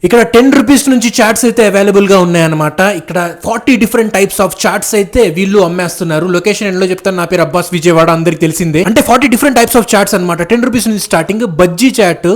ఇక్కడ 10 రూపీస్ నుంచి చాట్స్ అయితే అవైలబుల్ గా ఉన్నాయన్నమాట. ఇక్కడ 40 డిఫరెంట్ టైప్స్ ఆఫ్ చాట్స్ అయితే వీళ్ళు అమ్మేస్తున్నారు. లొకేషన్ ఎండ్ లో చెప్తాను. నా పేరు అబ్బాస్, విజయవాడ, అందరికి తెలిసిందే. అంటే 40 డిఫరెంట్ టైప్స్ ఆఫ్ చాట్స్ అనమాట. 10 రూపీస్ నుంచి స్టార్టింగ్. బజ్జీ చాట్,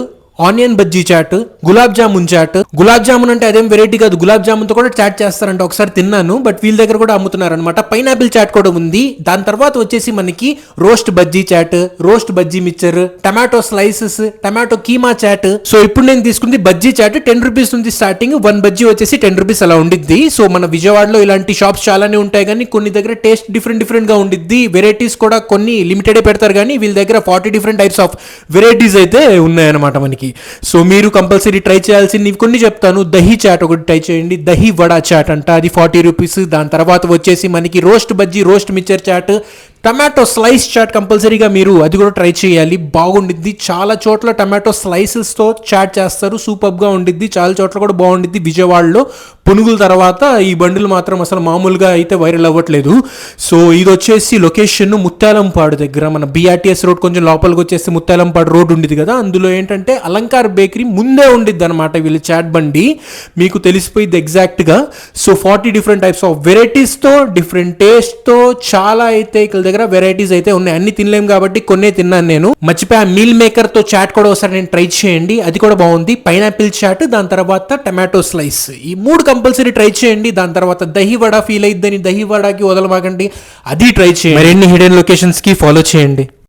ఆనియన్ బజ్జీ చాట్, గులాబ్ జామున్ చాట్. గులాబ్ జామున్ అంటే అదేం వెరైటీ కాదు, గులాబ్ జామున్ తో కూడా చాట్ చేస్తారంట. ఒకసారి తిన్నాను, బట్ వీళ్ళ దగ్గర కూడా అమ్ముతున్నారు అనమాట. పైనాపిల్ చాట్ కూడా ఉంది. దాని తర్వాత వచ్చేసి మనకి roast bajji chaat, roast bajji mixture, tomato slices, tomato keema chaat. So ఇప్పుడు నేను తీసుకుంది బజ్జీ చాట్. 10 రూపీస్ నుంచి స్టార్టింగ్. 1 బజ్జీ వచ్చేసి 10 రూపీస్ అలా ఉండిద్ది. సో మన విజయవాడలో ఇలాంటి షాప్స్ చాలానే ఉంటాయి, కానీ కొన్ని దగ్గర టేస్ట్ డిఫరెంట్ గా ఉండిద్ది. వెరైటీస్ కూడా కొన్ని లిమిటెడ్ పెడతారు, కానీ వీళ్ళ దగ్గర 40 డిఫరెంట్ టైప్స్ ఆఫ్ వెరైటీస్ అయితే ఉన్నాయన్నమాట మనకి. సో మీరు కంపల్సరీ ట్రై చేయాల్సింది కొన్ని చెప్తాను. దహీ చాట్ ఒకటి ట్రై చేయండి. దహీ వడా చాట్ అంట, అది 40 రూపీస్. దాని తర్వాత వచ్చేసి మనకి roast bajji, roast mixture chaat, tomato slice chaat కంపల్సరీగా మీరు అది కూడా ట్రై చేయాలి, బాగుండిద్ది. చాలా చోట్ల టమాటో స్లైసెస్తో చాట్ చేస్తారు, సూపర్గా ఉండిద్ది. చాలా చోట్ల కూడా బాగుండిద్ది. విజయవాడలో పునుగుల తర్వాత ఈ బండిలు మాత్రం అసలు మామూలుగా అయితే వైరల్ అవ్వట్లేదు. సో ఇది వచ్చేసి లొకేషన్ ముత్యాలంపాడు దగ్గర, మన BRTS రోడ్ కొంచెం లోపలికి వచ్చేసి ముత్యాలంపాడు రోడ్ ఉండిద్ది కదా, అందులో ఏంటంటే అలంకార్ బేకరీ ముందే ఉండిద్ది అనమాట వీళ్ళ చాట్ బండి. మీకు తెలిసిపోయింది ఎగ్జాక్ట్గా. సో 40 డిఫరెంట్ టైప్స్ ఆఫ్ వెరైటీస్తో, డిఫరెంట్ టేస్ట్తో చాలా అయితే ఇక్కడ దగ్గర వెరైటీస్ అయితే ఉన్నాయి. అన్ని తినలేం కాబట్టి కొన్నే తిన్నాను నేను. మర్చిపోయా, మీల్ మేకర్ తో చాట్ కూడా ఒకసారి నేను ట్రై చేయండి, అది కూడా బాగుంది. పైనాపిల్ చాట్, దాని తర్వాత టమాటో స్లైస్, ఈ 3 కంపల్సరీ ట్రై చేయండి. దాని తర్వాత దహీ వడ ఫీల్ అయిద్దని దహీ వడకి వదలమాకండి, అది ట్రై చేయండి. మరిన్ని హిడెన్ లొకేషన్స్ కి ఫాలో చేయండి.